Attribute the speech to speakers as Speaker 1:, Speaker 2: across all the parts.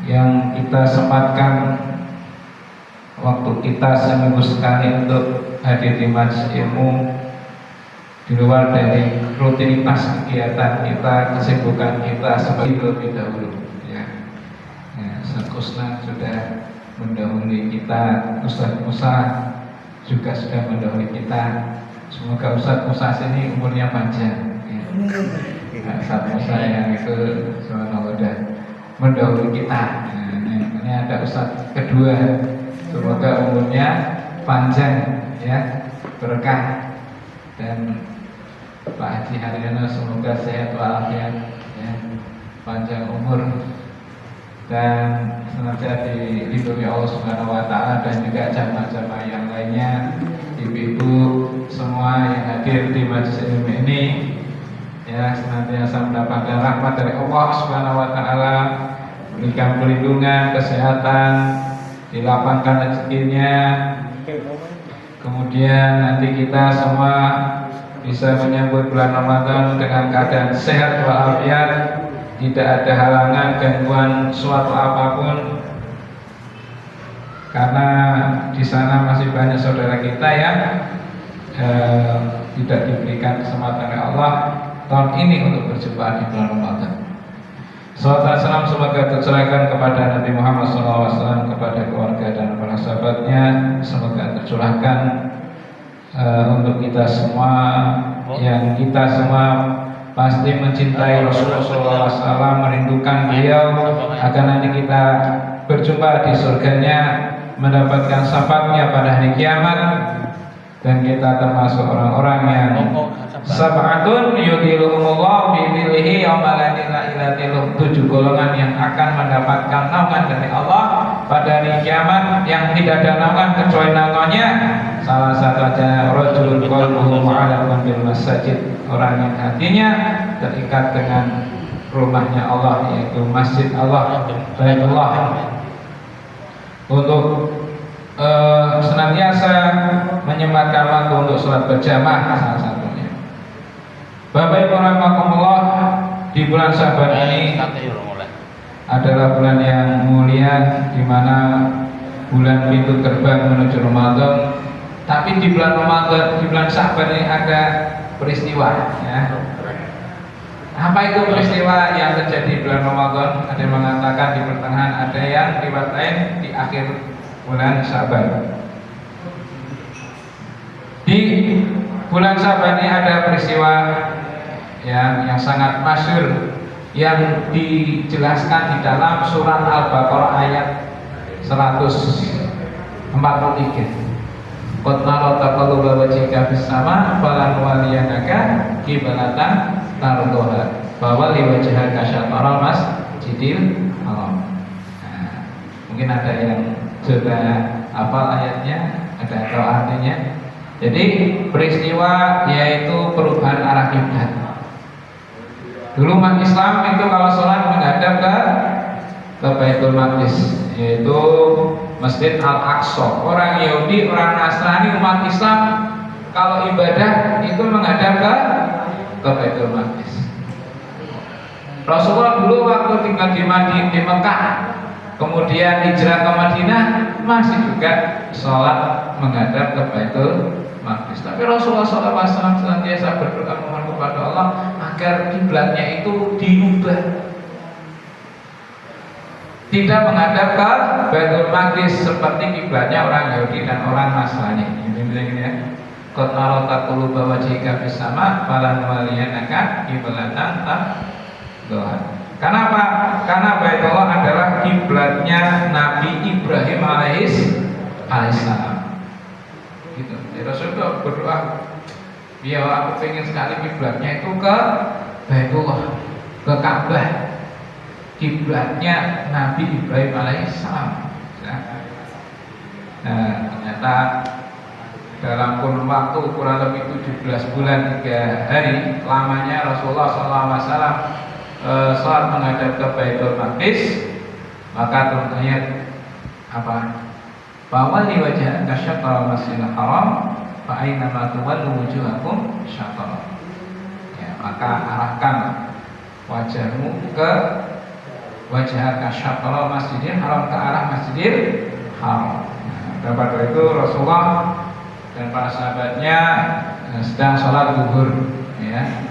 Speaker 1: yang kita sempatkan waktu kita seminggu sekali untuk hadir di majelis ilmu di luar dari rutinitas kegiatan kita, kesibukan kita seperti lebih dahulu ya. Ustaz Kusnan sudah mendahului kita, Ustaz Musa juga sudah mendahului kita. Semoga Ustaz Musa ini umurnya panjang ya. Ustaz Musa yang itu sudah mendahului kita. Ini ada Ustaz kedua, semoga umurnya panjang ya, berkah. Dan Pak Haji Haryono semoga sehat walafiat ya, panjang umur dan senantiasa dilindungi Allah Subhanahu wa taala, dan juga jamaah-jamaah yang lainnya, ibu-ibu semua yang hadir di majelis ilmu ini ya, senantiasa mendapatkan rahmat dari Allah Subhanahu wa taala, berikan perlindungan, kesehatan, dilapangkan rezekinya. Kemudian nanti kita semua bisa menyambut bulan Ramadan dengan keadaan sehat walafiat, tidak ada halangan, gangguan suatu apapun, karena di sana masih banyak saudara kita yang tidak diberikan kesempatan oleh Allah tahun ini untuk berjumpa di bulan Ramadan. Salawat dan salam semoga tercurahkan kepada Nabi Muhammad SAW, kepada keluarga dan para sahabatnya. Semoga tercurahkan untuk kita semua, yang kita semua pasti mencintai Rasulullah SAW, merindukan beliau, agar nanti kita berjumpa di surganya, mendapatkan syafaatnya pada hari kiamat, dan kita termasuk orang-orang yang sab'atun yudhilluhumullah bi'idhnihi yauma la ilaha illa huwa, 7 golongan yang akan mendapatkan naungan dari Allah pada hari kiamat, yang tidak ada naungan kecuali naungannya. Salah satunya rajulun qalbuhu mu'allaqun bil masajid, orang yang hatinya terikat dengan rumahnya Allah, yaitu masjid Allah, Baitullah, untuk senantiasa menyempatkan waktu untuk sholat berjamaah salah satunya. Bapak Ibu rahimakumullah, di bulan Syaban ini adalah bulan yang mulia, di mana bulan pintu gerbang menuju Ramadan. Tapi di bulan Ramadan, di bulan Syaban ini ada peristiwa ya. Apa itu peristiwa yang terjadi di bulan Ramadan? Ada yang mengatakan di pertengahan, ada yang riwayat lain di akhir bulan Syaban. Di bulan Syaban ini ada peristiwa yang sangat masyhur, yang dijelaskan di dalam surat Al-Baqarah ayat 143. Qad nara taqalluba wajhika fis sama falanwaliyanaka qiblatan tardhaha fawalli wajhaka syatral masjidil haram. Mungkin ada yang sudah hafal ayatnya, ada atau artinya. Jadi peristiwa yaitu perubahan arah kiblat. Dulu umat Islam itu kalau sholat menghadap ke Baitul Maqdis, yaitu Masjid Al-Aqsa. Orang Yahudi, orang Nasrani, umat Islam kalau ibadah itu menghadap ke Baitul Maqdis. Rasulullah dulu waktu tinggal di Mekah, kemudian hijrah ke Madinah, masih juga sholat menghadap ke Baitul Maqdis. Tapi Rasulullah SAW senantiasa berdoa memohon kepada Allah agar kiblatnya itu diubah, tidak menghadap ke Baitul Maqdis seperti kiblatnya orang Yahudi dan orang Nasrani. Ini bilang ya, qad nara taqalluba wajhika fis sama falanwaliyanaka qiblatan tardhaha. Kenapa? Karena Baitullah adalah kiblatnya Nabi Ibrahim alaihissalam. Gitu. Jadi Rasulullah berdoa, ya aku pengen sekali kiblatnya itu ke Baitullah, ke Ka'bah, kiblatnya Nabi Ibrahim alaihissalam. Nah, ternyata dalam kurun waktu kurang lebih 17 bulan 3 hari lamanya Rasulullah SAW sholat menghadap ke Baitul Maqdis, maka turun ayat apa? Fawalli wajhaka syatral masjidil haram fa aina ma tuwallu wujuhakum syatral. Ya, maka arahkan wajahmu ke wajhaka syatral masjidil haram, ke arah masjidil haram. Nah, pada itu Rasulullah dan para sahabatnya sedang sholat zuhur, ya.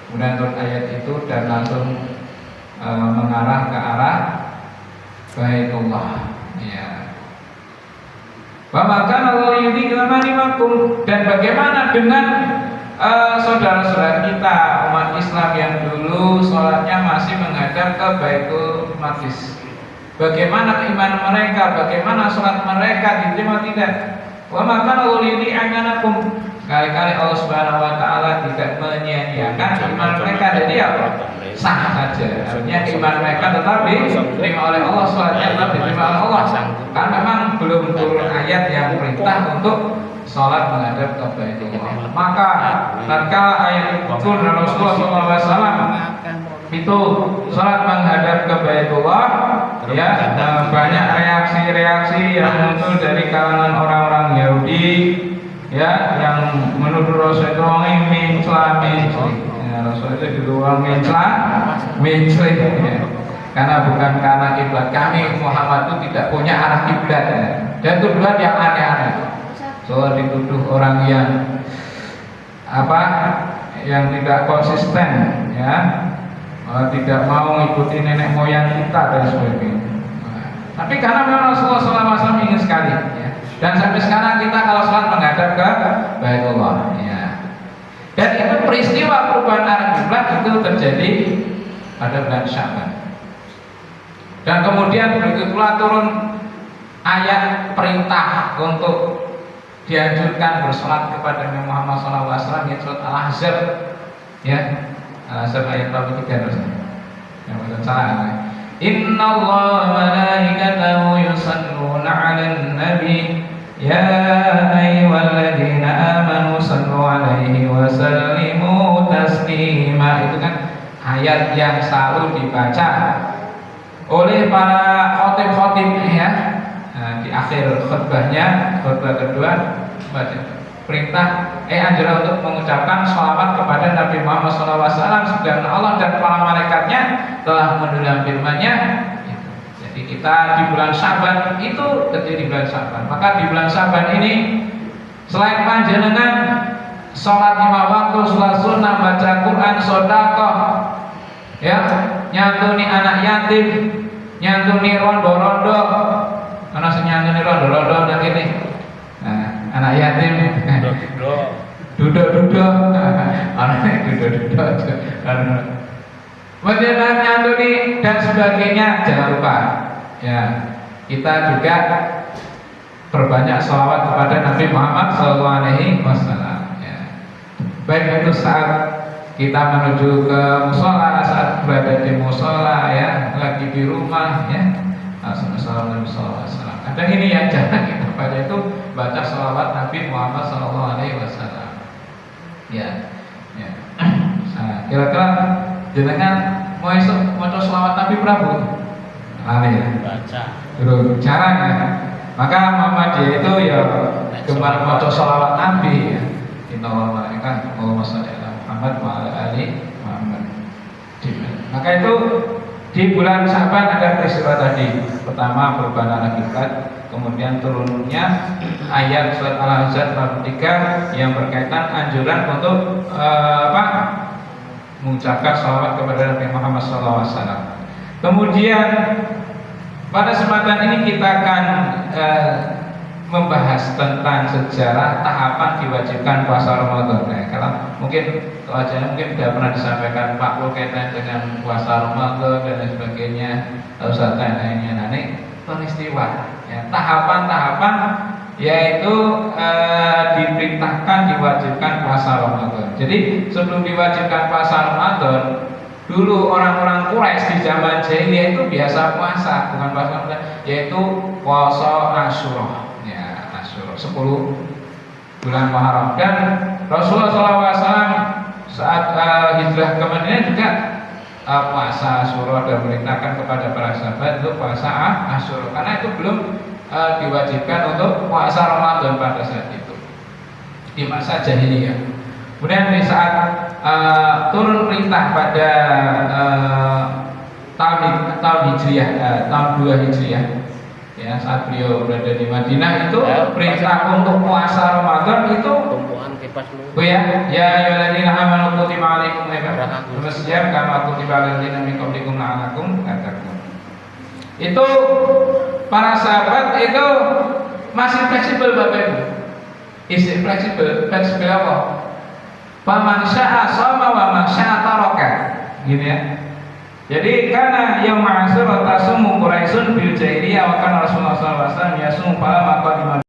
Speaker 1: Kemudian turun ayat itu dan langsung mengarah ke arah Baitullah, ya. Wa maka Allah yudi imanimakum, dan bagaimana dengan saudara-saudara kita umat Islam yang dulu sholatnya masih menghadap ke Baitul Maqdis? Bagaimana keimanan mereka? Bagaimana sholat mereka diterima tidak? Wa maka Allah yudi imanakum, kali-kali Allah Subhanahu wa taala tidak menyia-nyiakan iman mereka, jadi apa? Sah saja. Artinya iman mereka tetap diterima oleh Allah, sholatnya tetap diterima oleh Allah. Kan memang belum turun ayat yang perintah untuk sholat menghadap ke Baitullah. Maka tatkala ayat itu turun, Rasulullah SAW itu sholat menghadap ke Baitullah, ya, banyak reaksi-reaksi yang muncul dari kalangan orang-orang Yahudi, ya, yang menuduh Rasul itu orang mencela, ya, Rasul itu dulu orang mencela, ya. Karena bukan karena kiblat, kami Muhammad itu tidak punya arah kiblat, ya. Dan tuduhan yang aneh-aneh. Soal dituduh orang yang yang tidak konsisten, ya, tidak mau ikuti nenek moyang kita dan sebagainya. Tapi karena memang Rasulullah SAW ingin sekali, ya. Dan sampai sekarang kita kalau sholat menghadap ke Baitullah, ya. Dan itu peristiwa perubahan arah kiblat itu terjadi pada bulan Sya'ban. Dan kemudian begitu pula turun ayat perintah untuk dianjurkan bersolat kepada Nabi Muhammad SAW, yaitu surat Al-Ahzab, ya, Al-Ahzab ayat 33 terus. Yang betul salah. Inna Allah malaikatahu yusalluna 'alan nabi ya ayyuhalladzina amanu sallu 'alaihi wa sallimu taslima. Itu kan ayat yang selalu dibaca oleh para khotib-khotib, ya. Di akhir khutbahnya, khutbah kedua, perintah anjuran untuk mengucapkan sholawat kepada Nabi Muhammad SAW, sebagaimana Allah dan para malaikatnya telah mendulang firman-Nya. Jadi kita di bulan Sya'ban itu terjadi di bulan Sya'ban. Maka di bulan Sya'ban ini selain panjenengan sholat 5 waktu, sholat sunnah, baca Quran, sedekah, ya, nyantuni anak yatim, nyantuni rondo-rondo. Karena senyantuni rondo-rondo dan ini anak yatim, duduk-duduk, anaknya duduk-duduk, kemudian nyantuni dan sebagainya. Jangan lupa, ya, kita juga berbanyak sholawat kepada Nabi Muhammad SAW, ya. Baik itu saat kita menuju ke musola, saat berada di musola, ya, lagi di rumah, ya. Assalamualaikum. Ada ini yang jarang kita baca, itu baca sholawat Nabi Muhammad SAW. Ya, ya. Nah, kira-kira jenengan mau esok maca sholawat Nabi Prabu? Lali, ya. Baca. Dulu jarang, ya. Maka Muhammadiyah itu ya gemar maca sholawat Nabi, ya. Inna wa malaikatahu Allahumma sholli ala Muhammad wa ala ali Muhammad. Maka itu di bulan Sya'ban ada peristiwa tadi. Pertama perubahan arah kiblat, kemudian turunnya ayat surat Al-Ahzab 33 yang berkaitan anjuran untuk mengucapkan sholawat kepada Nabi Muhammad SAW. Kemudian pada kesempatan ini kita akan membahas tentang sejarah tahapan diwajibkan puasa Ramadan. Nah, kalau wajahnya mungkin tidak pernah disampaikan Pak Pul kaitan dengan puasa Ramadan dan lain sebagainya, Ustaz lainnya. Nah, ini peristiwa, ya, tahapan-tahapan yaitu diperintahkan diwajibkan puasa Ramadan. Jadi sebelum diwajibkan puasa Ramadan, dulu orang-orang Quraisy di zaman jahiliyah itu biasa puasa, bukan puasa Ramadan, yaitu puasa Asyura. 10 bulan Muharram. Dan Rasulullah SAW saat hijrah ke Madinah juga puasa Asyura, dan memerintahkan kepada para sahabat untuk puasa Asyura, karena itu belum diwajibkan untuk puasa Ramadan pada saat itu di masa jahiliyah. Kemudian di saat turun perintah pada tahun Hijriah, tahun 2 Hijriah. Ya, saat beliau berada di Madinah itu perintah untuk puasa Ramadan itu oh ya, ya ayyuhalladzina amanu kutiba alaikumus syiyam kama kutiba alal ladzina min qablikum la'allakum tattaqun. Itu para sahabat itu masih fleksibel Bapak Ibu. Isi fleksibel apa? Faman syaa shoma wa man syaa taraka. Gitu ya. Jadi karena yang ma'asur tasumu Quraisyun bil jahiliyah wa kana Rasulullah sallallahu alaihi wasallam yasum fala maqadima